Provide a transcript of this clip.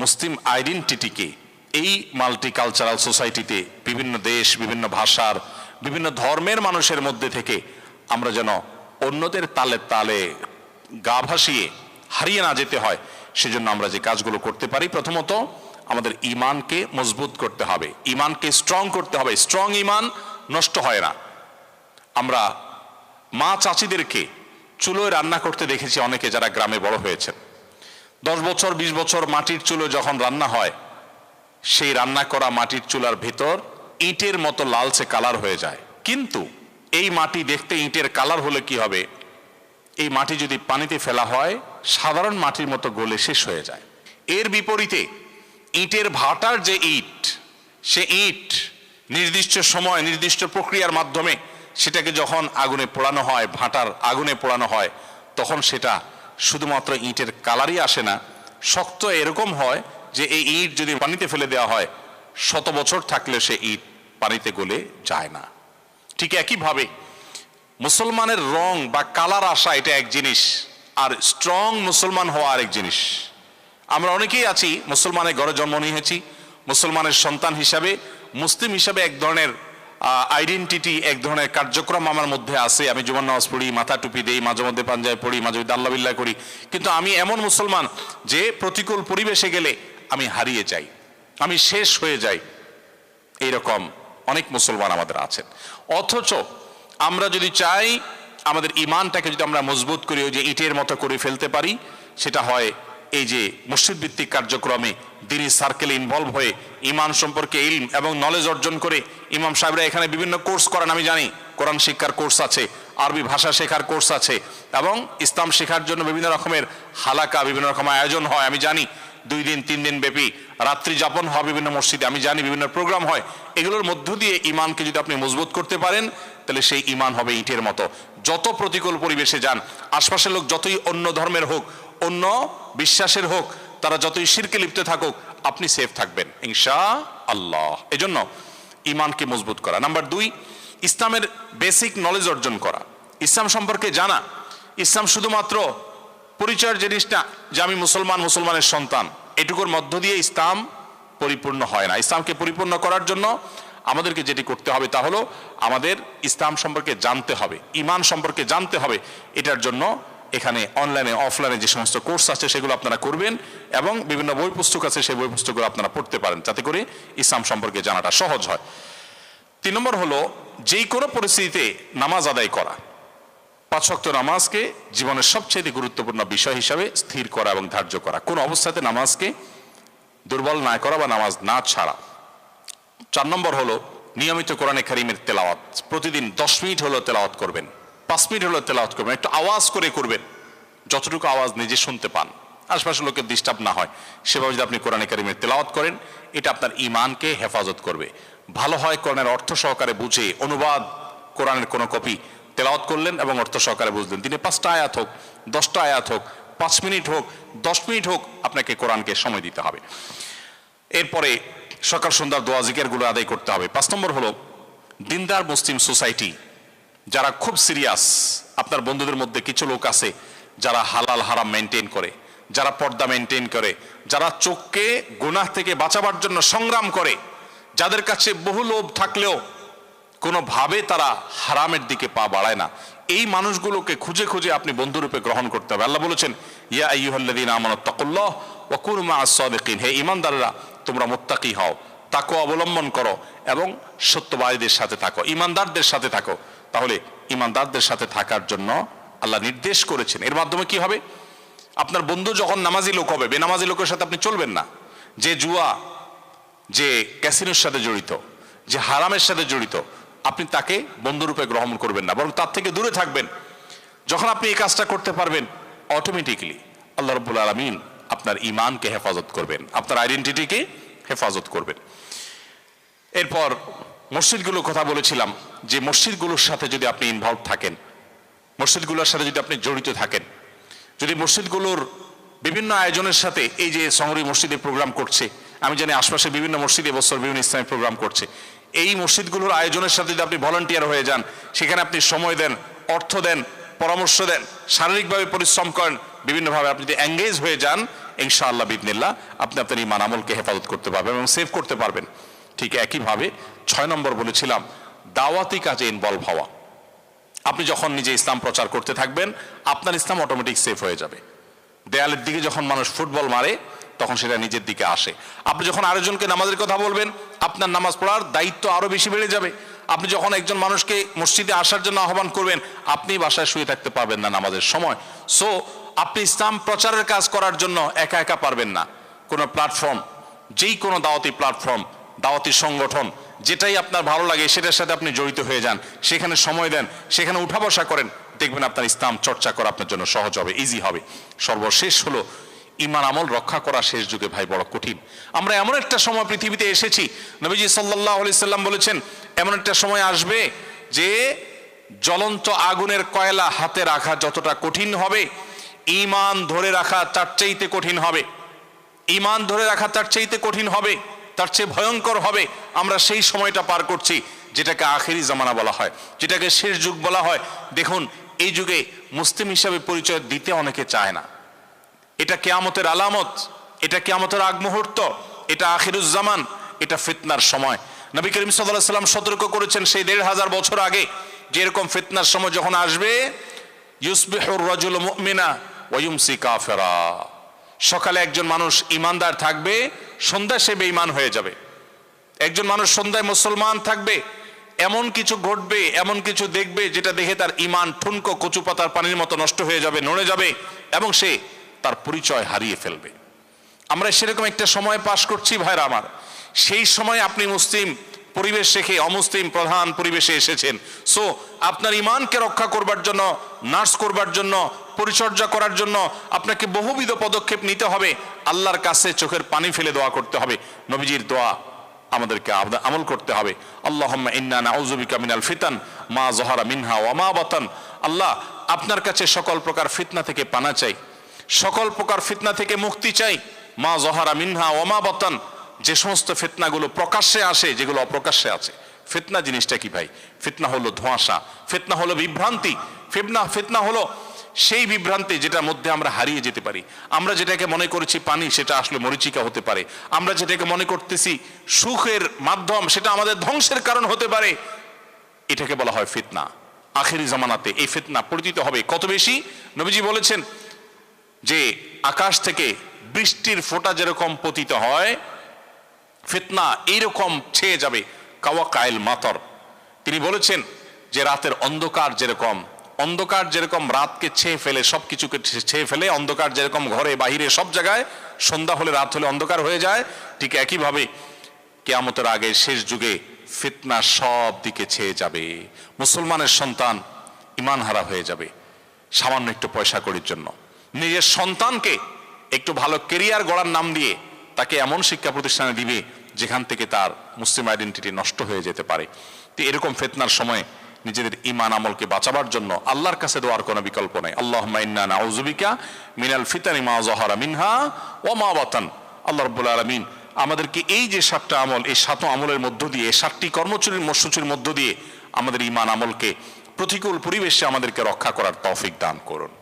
মুসলিম আইডেন্টিটিকে এই মাল্টিকালচারাল সোসাইটিতে বিভিন্ন দেশ, বিভিন্ন ভাষার, বিভিন্ন ধর্মের মানুষের মধ্যে থেকে আমরা যেন অন্যদের তালে তালে গা ভাসিয়ে হারিয়ে না যেতে হয়, সেজন্য আমরা যে কাজগুলো করতে পারি, প্রথমত আমাদের ঈমানকে মজবুত করতে হবে, ঈমানকে স্ট্রং করতে হবে। স্ট্রং ঈমান নষ্ট হয় না। আমরা মা চাচিদেরকে চুলোয় রান্না করতে দেখেছি অনেকে, যারা গ্রামে বড় হয়েছেন। 10 বছর 20 বছর মাটির চুলো যখন রান্না হয়, সেই রান্না করা মাটির চুলার ভেতর ইটের মতো লালচে কালার হয়ে যায়। কিন্তু এই মাটি দেখতে ইটের কালার হলে কি হবে, এই মাটি যদি পানিতে ফেলা হয় সাধারণ মাটির মতো গলে শেষ হয়ে যায়। এর বিপরীতে ইটের ভাটার যে ইট, সে ইট নির্দিষ্ট সময় নির্দিষ্ট প্রক্রিয়ার মাধ্যমে সেটাকে যখন আগুনে পোড়ানো হয়, ভাটার আগুনে পোড়ানো হয়, তখন সেটা শুধুমাত্র ইটের কালারই আসে না, শক্ত এরকম হয় যে এই ইট যদি পানিতে ফেলে দেওয়া হয় 100 বছর থাকলে সে ইট পানিতে গলে যায় না। ঠিক একইভাবে মুসলমানের রং বা কালার আসা এটা এক জিনিস, আর স্ট্রং মুসলমান হওয়া আরেক জিনিস। আমরা অনেকেই আছি মুসলমানের ঘরে জন্ম নিয়েছি, মুসলমানের সন্তান হিসাবে, মুসলিম হিসাবে এক ধরনের আইডেন্টিটি, এক ধরনের কার্যক্রম আমার মধ্যে আছে। আমি জুমার নামাজ পড়ি, মাথা টুপি দেই, মাঝে মধ্যে পাঞ্জাবি পড়ি, মাঝে মধ্যে আল্লাহ বিল্লাহ করি, কিন্তু আমি এমন মুসলমান যে প্রতিকূল পরিবেশে গেলে আমি হারিয়ে যাই, আমি শেষ হয়ে যাই। এইরকম অনেক মুসলমান আমাদের আছেন। অথচ আমরা যদি চাই আমাদের ঈমানটাকে যদি আমরা মজবুত করি, ওই যে ইটের মতো করে ফেলতে পারি, সেটা হয় এই যে মসজিদ ভিত্তিক কার্যক্রমে দ্বীনি সার্কেলে ইনভলভ হয়ে ঈমান সম্পর্কে ইলম এবং নলেজ অর্জন করে। ইমাম সাহেবরা এখানে বিভিন্ন কোর্স করেন, আমি জানি কোরআন শিক্ষার কোর্স আছে, আরবি ভাষা শেখার কোর্স আছে, এবং ইসলাম শেখার জন্য বিভিন্ন রকমের হালাকা, বিভিন্ন রকম আয়োজন হয়, আমি জানি 2 দিন 3 দিন ব্যাপী রাত্রি যাপন হয় বিভিন্ন মসজিদে, আমি জানি বিভিন্ন প্রোগ্রাম হয়। এগুলোর মধ্য দিয়ে ঈমানকে যদি আপনি মজবুত করতে পারেন, তাহলে সেই ঈমান হবে ইটের মতো। যত প্রতিকূল পরিবেশে যান, আশপাশের লোক যতই অন্য ধর্মের হোক, অন্য বিশ্বাসের হোক, তারা যতই শিরকে লিপ্ত থাকুক, আপনি সেফ থাকবেন ইনশাআল্লাহ। এজন্য ঈমানকে মজবুত করা। নাম্বার 2, ইসলামের বেসিক নলেজ অর্জন করা, ইসলাম সম্পর্কে জানা। ইসলাম শুধুমাত্র পরিচয়ের জিনিস না যে আমি মুসলমান, মুসলমানের সন্তান, এটুকুর মধ্য দিয়ে ইসলাম পরিপূর্ণ হয় না। ইসলামকে পরিপূর্ণ করার জন্য আমাদেরকে যেটি করতে হবে তা হলো আমাদের ইসলাম সম্পর্কে জানতে হবে, ঈমান সম্পর্কে জানতে হবে। এটার জন্য এখানে অনলাইনে অফলাইনে যে সমস্ত কোর্স আছে সেগুলো আপনারা করবেন, এবং বিভিন্ন বই পুস্তক আছে সেই বই পুস্তকগুলো আপনারা পড়তে পারেন, যাতে করে ইসলাম সম্পর্কে জানাটা সহজ হয়। 3 নম্বর হলো যে কোনো পরিস্থিতিতে নামাজ আদায় করা। 5 ওয়াক্ত নামাজকে জীবনের সবচেয়ে গুরুত্বপূর্ণ বিষয় হিসাবে স্থির করা এবং ধার্য করা, কোন অবস্থাতে নামাজকে দুর্বল না করা বা নামাজ না ছাড়া। 4 নম্বর হলো নিয়মিত কোরআনে কারীমের তেলাওয়াত। প্রতিদিন 10 মিনিট হলো তেলাওয়াত করবেন, 5 মিনিট হলো তেলাওয়াত করবেন, একটু আওয়াজ করে করবেন, যতটুকু আওয়াজ নিজে শুনতে পান, আশপাশের লোকের ডিস্টার্ব না হয়, সেভাবে যদি আপনি কোরআনে কারীমের তেলাওয়াত করেন, এটা আপনার ঈমানকে হেফাজত করবে। ভালো হয় কোরআনের অর্থ সহকারে বুঝে অনুবাদ কোরআনের কোনো কপি তেলাওয়াত করলেন এবং অর্থ সহকারে বুঝলেন। দিনে 5টা আয়াত হোক, 10টা আয়াত হোক, 5 মিনিট হোক, 10 মিনিট হোক, আপনাকে কোরআনকে সময় দিতে হবে। এরপরে সকাল সন্ধ্যার দোয়া জিকিরগুলো আদায় করতে হবে। 5 নম্বর হলো দিনদার মুসলিম সোসাইটি, যারা খুব সিরিয়াস। আপনার বন্ধুদের মধ্যে কিছু লোক আছে যারা হালাল হারাম মেনটেন করে, যারা পর্দা মেনটেন করে, যারা চোখকে গুনাহ থেকে বাঁচাবার জন্য সংগ্রাম করে, যাদের কাছে বহু লোভ থাকলেও কোনোভাবে তারা হারামের দিকে পা বাড়ায় না। এই মানুষগুলোকে খুঁজে খুঁজে আপনি বন্ধুরূপে গ্রহণ করতে হবে। আল্লাহ বলেছেন, ইয়া আইয়ুহাল্লাযীনা আমানুত্তাকুল্লাহ ওয়া কুনু মা'আস সাদিকিন, হে ঈমানদাররা তোমরা মুত্তাকি হও, তাকওয়া অবলম্বন করো এবং সত্যবাদীদের সাথে থাকো, ঈমানদারদের সাথে থাকো। তাহলে ঈমানদারদের সাথে থাকার জন্য আল্লাহ নির্দেশ করেছেন। এর মাধ্যমে কি হবে, আপনার বন্ধু যখন নামাজি লোক হবে, বেনামাজি লোকের সাথে আপনি চলবেন না। যে জুয়া, যে ক্যাসিনোর সাথে জড়িত, যে হারামের সাথে জড়িত, আপনি তাকে বন্ধুরূপে গ্রহণ করবেন না, বরং তার থেকে দূরে থাকবেন। যখন আপনি এই কাজটা করতে পারবেন, অটোমেটিক্যালি আল্লাহ রাব্বুল আলামিন আপনার ঈমানকে হেফাজত করবেন, আপনার আইডেন্টিটিকে হেফাজত করবেন। এরপর মসজিদগুলোর কথা বলেছিলাম, যে মসজিদগুলোর সাথে যদি আপনি ইনভলভ থাকেন, মসজিদগুলোর সাথে যদি আপনি জড়িত থাকেন, যদি মসজিদগুলোর বিভিন্ন আয়োজনের সাথে, এই যে শহরি মসজিদে প্রোগ্রাম করছে, আমি জানি আশপাশে বিভিন্ন মসজিদে বছর বিভিন্ন ইসলামিক প্রোগ্রাম করছে, এই মসজিদগুলোর আয়োজনের সাথে যদি আপনি ভলান্টিয়ার হয়ে যান, সেখানে আপনি সময় দেন, অর্থ দেন, পরামর্শ দেন, শারীরিকভাবে পরিশ্রম করেন, বিভিন্নভাবে আপনি যদি এঙ্গেজ হয়ে যান, ইনশাআল্লাহ বিদিনিল্লাহ আপনি আপনার ঈমান আমলকে হেফাজত করতে পারবেন এবং সেভ করতে পারবেন। ঠিক একইভাবে 6 নম্বর বলেছিলাম দাওয়াতি কাজে ইনভলভ হওয়া। আপনি যখন নিজে ইসলাম প্রচার করতে থাকবেন আপনার ইসলাম অটোমেটিক সেভ হয়ে যাবে। দেয়ালের দিকে যখন মানুষ ফুটবল মারে তখন সেটা নিজের দিকে আসে। আপনি যখন আরেকজনকে নামাজের কথা বলবেন আপনার নামাজ পড়ার দায়িত্ব আরো বেশি বেড়ে যাবে। আপনি যখন একজন মানুষকে মসজিদে আসার জন্য আহ্বান করবেন আপনি বাসায় শুয়ে থাকতে পারবেন না নামাজের সময়। সো আপনি ইসলাম প্রচারের কাজ করার জন্য একা একা পারবেন না। কোনো প্ল্যাটফর্ম, যেই কোনো দাওয়াতি প্ল্যাটফর্ম, দাওয়াতি সংগঠন, যেটাই আপনার ভালো লাগে সেটার সাথে আপনি জড়িত হয়ে যান, সেখানে সময় দেন, সেখানে উঠা বসা করেন, দেখবেন আপনার ইসলাম চর্চা করা আপনার জন্য সহজ হবে, ইজি হবে। সর্বশেষ হলো ঈমান আমল রক্ষা করা শেষ যুগে ভাই বড় কঠিন। আমরা এমন একটা সময় পৃথিবীতে এসেছি, নবীজি সাল্লাল্লাহু আলাইহি সাল্লাম বলেছেন এমন একটা সময় আসবে যে জ্বলন্ত আগুনের কয়লা হাতে রাখা যতটা কঠিন হবে ঈমান ধরে রাখা তার চাইতে কঠিন হবে। ঈমান ধরে রাখা তার চাইতে কঠিন হবে, তার চেয়ে ভয়ঙ্কর হবে। আমরা সেই সময়টা পার করছি যেটাকে আখেরি জামানা বলা হয়, যেটাকে শেষ যুগ বলা হয়। দেখুন এই যুগে মুসলিম হিসাবে পরিচয় দিতে অনেকে চায় না। এটা কিয়ামতের আলামত, এটা কিয়ামতের আগ মুহূর্ত, এটা আখিরুজ জামান, এটা ফিতনার সময়। নবী করিম সাল্লাল্লাহু আলাইহি ওয়াসাল্লাম সতর্ক করেছেন সেই 1500 বছর আগে যে এরকম ফিতনার সময় যখন আসবে, ইউসবিহুর রাজুলু মুমিনা ওয়া ইউমসি কাফিরা। সকালে একজন মানুষ ইমানদার থাকবে, সন্ধ্যায় সে বেঈমান হয়ে যাবে। একজন মানুষ সন্ধ্যায় মুসলমান থাকবে, এমন কিছু ঘটবে, এমন কিছু দেখবে যেটা দেখে তার ঈমান ঠুনকো কচু পাতার পানির মতো নষ্ট হয়ে যাবে, নড়ে যাবে এবং সে তার পরিচয় হারিয়ে ফেলবে। আমরা সেরকম একটা সময় পাস করছি ভাইরা আমার। সেই সময় আপনি মুসলিম পরিবেশ রেখে অমুসলিম প্রধান পরিবেশে এসেছেন। সো আপনার ঈমানকে রক্ষা করবার জন্য, নার্স করবার জন্য, পরিচর্যা করার জন্য আপনাকে বহুবিধ পদক্ষেপ নিতে হবে। আল্লাহর কাছে চোখের পানি ফেলে দোয়া করতে হবে। নবীজির দোয়া আমাদেরকে আমল করতে হবে। আল্লাহুম্মা ইন্না নাউযু বিকা মিনাল ফিতান মা যাহারা মিনহা ওয়া মা বাতান। আল্লাহ আপনার কাছে সকল প্রকার ফিতনা থেকে পানা চাই, সকল প্রকার ফিতনা থেকে মুক্তি চাই। মা যাহারা মিনহা ওয়া মা বাতান, যে সমস্ত ফিতনাগুলো প্রকাশ্যে আসে, যেগুলো অপ্রকাশ্যে আছে। ফিতনা জিনিসটা কি ভাই? ফিতনা হলো ধোঁয়াশা, ফিতনা হলো বিভ্রান্তি, ফিতনা হলো সেই বিভ্রান্তি যেটার মধ্যে আমরা হারিয়ে যেতে পারি। আমরা যেটাকে মনে করেছি পানি সেটা আসলে মরীচিকা হতে পারে। আমরা যেটাকে মনে করতেছি সুখের মাধ্যম সেটা আমাদের ধ্বংসের কারণ হতে পারে। এটাকে বলা হয় ফিতনা। আখেরি জামানাতে এই ফিতনা পরিচিত হবে কত বেশি। নবীজি বলেছেন যে আকাশ থেকে বৃষ্টির ফোঁটা যেরকম পতিত হয়, ফিতনা এইরকম ছেয়ে যাবে কাওয়াকাইল মাতর। তিনি বলেছেন যে রাতের অন্ধকার যেরকম রাতকে ছেয়ে ফেলে, সবকিছুকে ছেয়ে ফেলে, অন্ধকার যেরকম ঘরে বাহিরে সব জায়গায়, সন্ধ্যা হলে রাত হলে অন্ধকার হয়ে যায়, ঠিক একইভাবে কিয়ামতের আগে শেষ যুগে ফিতনা সব দিকে ছেয়ে যাবে। মুসলমানের সন্তান ঈমান হারা হয়ে যাবে সামান্য একটু পয়সা কড়ির জন্য। নিজের সন্তানকে একটু ভালো কেরিয়ার গড়ার নাম দিয়ে তাকে এমন শিক্ষা প্রতিষ্ঠানে দিবে যেখান থেকে তার মুসলিম আইডেন্টিটি নষ্ট হয়ে যেতে পারে। তো এরকম ফিতনার সময় নিজেদের ঈমান আমলকে বাঁচাবার জন্য আল্লাহর কাছে দোয়ার কোনো বিকল্প নাই। আল্লাহুম্মা ইন্না নাউযু বিকা মিনাল ফিতানি মা যাহারা মিনহা ওয়া মা বাতান। আল্লাহ রাব্বুল আলামিন আমাদেরকে এই যে 7টা আমল, এই 7 আমলের মধ্য দিয়ে, 7টি কর্মসূচির মধ্য দিয়ে আমাদের ঈমান আমলকে প্রতিকূল পরিবেশে আমাদেরকে রক্ষা করার তৌফিক দান করুন।